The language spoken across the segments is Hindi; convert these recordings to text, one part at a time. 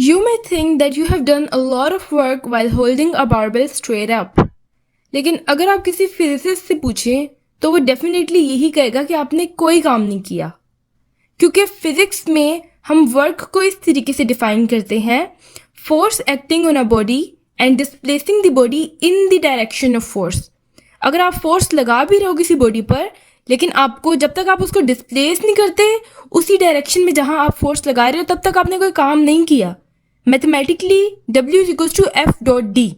You may think that you have done a lot of work while holding a barbell straight up. लेकिन अगर आप किसी फिजिसिस्ट से पूछें तो वो डेफिनेटली यही कहेगा कि आपने कोई काम नहीं किया, क्योंकि फिजिक्स में हम वर्क को इस तरीके से डिफाइन करते हैं: force acting on a body and displacing the body in the direction of force. अगर आप फोर्स लगा भी रहे हो किसी बॉडी पर, लेकिन आपको जब तक आप उसको डिस्प्लेस नहीं करते उसी डायरेक्शन में जहां आप फोर्स लगा रहे हो, तब तक आपने कोई काम नहीं किया। Mathematically W is F dot D.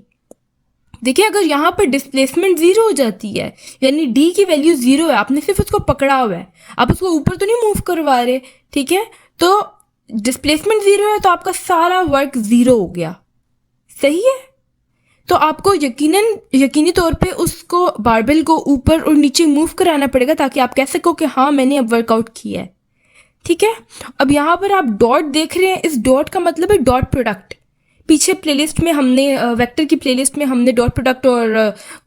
देखिए, अगर यहाँ पर डिस्प्लेसमेंट जीरो हो जाती है, यानी डी की वैल्यू जीरो है, आपने सिर्फ उसको पकड़ा हुआ है, आप उसको ऊपर तो नहीं मूव करवा रहे, ठीक है, तो डिस्प्लेसमेंट जीरो है तो आपका सारा वर्क जीरो हो गया। सही है। तो आपको यकीनी तौर पे उसको बारबेल को ऊपर और नीचे मूव कराना पड़ेगा ताकि आप कह सको कि हाँ मैंने अब वर्कआउट किया है। ठीक है। अब यहाँ पर आप डॉट देख रहे हैं, इस डॉट का मतलब है डॉट प्रोडक्ट। पीछे प्लेलिस्ट में हमने वेक्टर की प्लेलिस्ट में हमने डॉट प्रोडक्ट और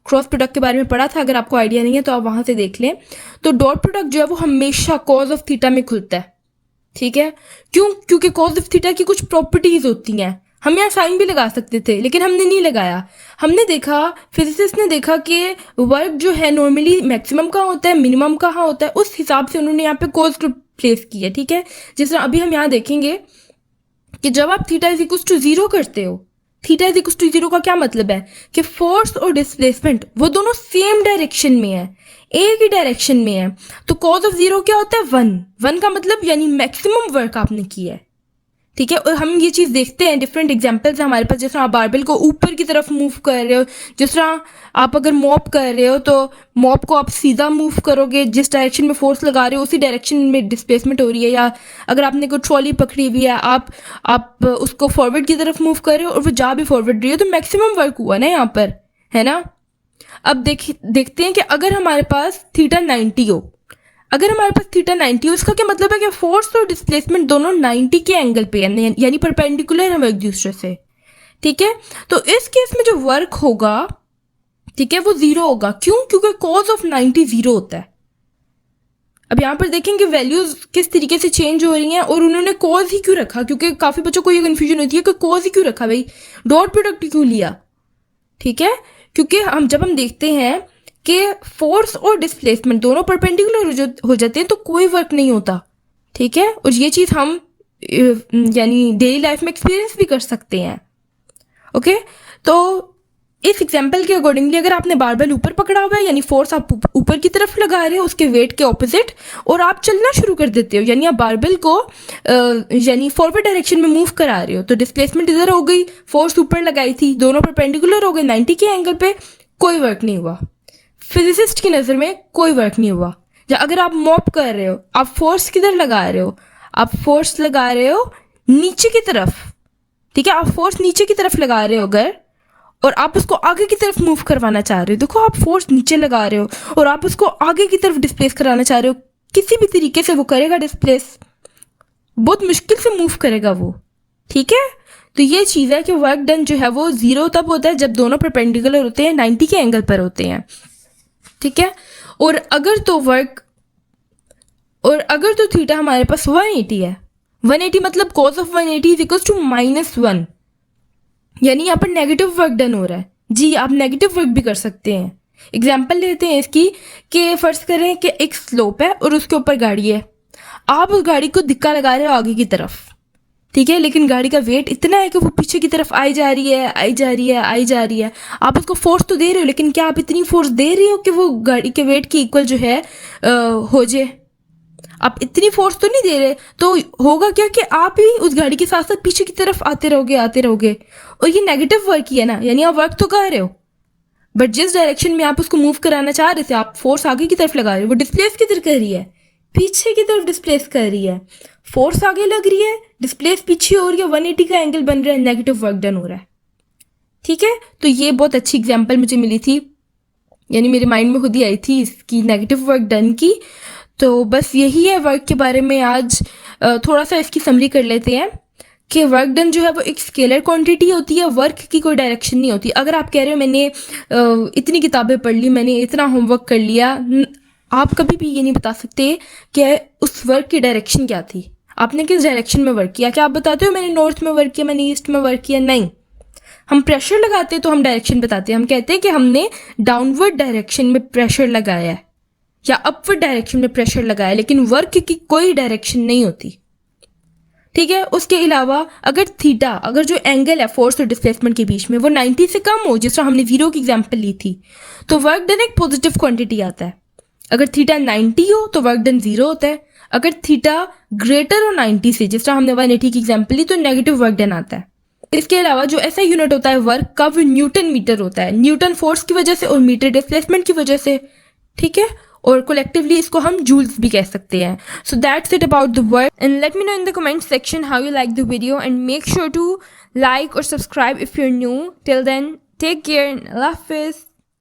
क्रॉस प्रोडक्ट के बारे में पढ़ा था। अगर आपको आइडिया नहीं है तो आप वहाँ से देख लें। तो डॉट प्रोडक्ट जो है वो हमेशा कॉज ऑफ थीटा में खुलता है। ठीक है। क्यों? क्योंकि कॉज ऑफ थीटा की कुछ प्रॉपर्टीज होती हैं। हम यहाँ साइन भी लगा सकते थे लेकिन हमने नहीं लगाया। हमने देखा, फिजिसिस्ट ने देखा कि वर्क जो है नॉर्मली मैक्सिमम कहाँ होता है, मिनिमम कहाँ होता है, उस हिसाब से उन्होंने यहाँ पे कॉज को प्लेस किया। ठीक है। जिस तरह अभी हम यहाँ देखेंगे कि जब आप theta is equal to zero करते हो, theta is equal to zero का क्या मतलब है कि फोर्स और डिस्प्लेसमेंट वो दोनों सेम डायरेक्शन में है, एक ही डायरेक्शन में है। तो कॉज ऑफ जीरो क्या होता है? वन का मतलब यानी मैक्सिमम वर्क आपने किया है। ठीक है। और हम ये चीज़ देखते हैं, डिफरेंट एग्जाम्पल्स हमारे पास। जिस तरह आप बारबेल को ऊपर की तरफ मूव कर रहे हो, जिस तरह आप अगर मॉप कर रहे हो तो मॉप को आप सीधा मूव करोगे, जिस डायरेक्शन में फोर्स लगा रहे हो उसी डायरेक्शन में डिस्प्लेसमेंट हो रही है। या अगर आपने कोई ट्रॉली पकड़ी हुई है, आप उसको फॉरवर्ड की तरफ मूव कर रहे हो और वो जा भी फॉरवर्ड रही हो, तो मैक्सिमम वर्क हुआ ना यहाँ पर, है ना। अब देखते हैं कि अगर हमारे पास थीटा 90 हो, अगर हमारे पास थीटा 90 हो, इसका क्या मतलब है कि फोर्स और डिस्प्लेसमेंट दोनों 90 के एंगल पे है, यानी परपेंडिकुलर है एक दूसरे से। ठीक है। तो इस केस में जो वर्क होगा, ठीक है, वो जीरो होगा। क्यों? क्योंकि कॉज ऑफ 90 जीरो होता है। अब यहाँ पर देखेंगे वैल्यूज किस तरीके से चेंज हो रही हैं और उन्होंने कॉज ही क्यों रखा, क्योंकि काफी बच्चों को ये कंफ्यूजन होती है कि कॉज ही क्यों रखा भाई, डॉट प्रोडक्ट क्यों लिया। ठीक है। क्योंकि जब हम देखते हैं कि फोर्स और डिस्प्लेसमेंट दोनों परपेंडिकुलर हो जाते हैं तो कोई वर्क नहीं होता। ठीक है। और ये चीज़ हम यानी डेली लाइफ में एक्सपीरियंस भी कर सकते हैं। ओके। तो इस एग्जाम्पल के अकॉर्डिंगली अगर आपने बारबेल ऊपर पकड़ा हुआ है, यानी फोर्स आप ऊपर की तरफ लगा रहे हो उसके वेट के ऑपोजिट, और आप चलना शुरू कर देते हो, यानी आप बारबेल को यानी फॉरवर्ड डायरेक्शन में मूव करा रहे हो, तो डिस्प्लेसमेंट इधर हो गई, फोर्स ऊपर लगाई थी, दोनों परपेंडिकुलर हो गए 90 के एंगल पे, कोई वर्क नहीं हुआ। फिजिसिस्ट की नज़र में कोई वर्क नहीं हुआ। या अगर आप मॉप कर रहे हो, आप फोर्स किधर लगा रहे हो? आप फोर्स लगा रहे हो नीचे की तरफ। ठीक है। आप फोर्स नीचे की तरफ लगा रहे हो अगर, और आप उसको आगे की तरफ मूव करवाना चाह रहे हो, देखो आप फोर्स नीचे लगा रहे हो और आप उसको आगे की तरफ डिस्प्लेस कराना चाह रहे हो, किसी भी तरीके से वो करेगा डिस्प्लेस, बहुत मुश्किल से मूव करेगा वो। ठीक है। तो ये चीज़ है कि वर्क डन जो है वो जीरो तब होता है जब दोनों परपेंडिकुलर होते हैं, 90 के एंगल पर होते हैं। ठीक है। और अगर तो थीटा हमारे पास 180 है, 180 मतलब cos of 180 is equal to -1, यानी यहाँ पर नेगेटिव वर्क डन हो रहा है। जी, आप नेगेटिव वर्क भी कर सकते हैं। एग्जाम्पल लेते हैं इसकी कि फर्ज करें कि एक स्लोप है और उसके ऊपर गाड़ी है, आप उस गाड़ी को धक्का लगा रहे हो आगे की तरफ। ठीक है। लेकिन गाड़ी का वेट इतना है कि वो पीछे की तरफ आई जा रही है। आप उसको फोर्स तो दे रहे हो, लेकिन क्या आप इतनी फोर्स दे रही हो कि वो गाड़ी के वेट की इक्वल जो है हो जाए? आप इतनी फोर्स तो नहीं दे रहे। तो होगा क्या कि आप ही उस गाड़ी के साथ साथ पीछे की तरफ आते रहोगे, और ये नेगेटिव वर्क ही है ना, यानी आप वर्क तो कर रहे हो, बट जिस डायरेक्शन में आप उसको मूव कराना चाह रहे थे, आप फोर्स आगे की तरफ लगा रहे हो, वो डिस्प्लेस किधर कर रही है? पीछे की तरफ डिस्प्लेस कर रही है। फोर्स आगे लग रही है, डिस्प्लेस पीछे हो रही है, 180 का एंगल बन रहा है, नेगेटिव वर्क डन हो रहा है। ठीक है। तो ये बहुत अच्छी एग्जांपल मुझे मिली थी, यानी मेरे माइंड में खुद ही आई थी इसकी, नेगेटिव वर्क डन की। तो बस यही है वर्क के बारे में। आज थोड़ा सा इसकी समरी कर लेते हैं कि वर्क डन जो है वो एक स्केलर क्वांटिटी होती है, वर्क की कोई डायरेक्शन नहीं होती। अगर आप कह रहे हो मैंने इतनी किताबें पढ़ ली, मैंने इतना होमवर्क कर लिया, आप कभी भी ये नहीं बता सकते कि उस वर्क की डायरेक्शन क्या थी। आपने किस डायरेक्शन में वर्क किया? क्या आप बताते हो मैंने नॉर्थ में वर्क किया, मैंने ईस्ट में वर्क किया? नहीं। हम प्रेशर लगाते हैं तो हम डायरेक्शन बताते हैं, हम कहते हैं कि हमने डाउनवर्ड डायरेक्शन में प्रेशर लगाया है या अपवर्ड डायरेक्शन में प्रेशर लगाया है, लेकिन वर्क की कोई डायरेक्शन नहीं होती। ठीक है। उसके अलावा अगर थीटा, अगर जो एंगल है फोर्स और डिस्प्लेसमेंट के बीच में वो 90 से कम हो, जिस तरह हमने जीरो की एग्जांपल ली थी, तो वर्क डन एक पॉजिटिव क्वांटिटी आता है। अगर थीटा 90 हो तो वर्क डन 0 होता है। अगर थीटा ग्रेटर हो 90 से, जिस तरह हमने 180 की एग्जांपल ली, तो नेगेटिव वर्क डन आता है। इसके अलावा जो ऐसा यूनिट होता है वर्क का, वो न्यूटन मीटर होता है, न्यूटन फोर्स की वजह से और मीटर डिस्प्लेसमेंट की वजह से। ठीक है। और कोलेक्टिवली इसको हम जूल्स भी कह सकते हैं। So that's it about the work, and let me know in the comment section how you like the video, and make sure to like or subscribe if you are new. Till then take care, अल्लाह हाफिज़।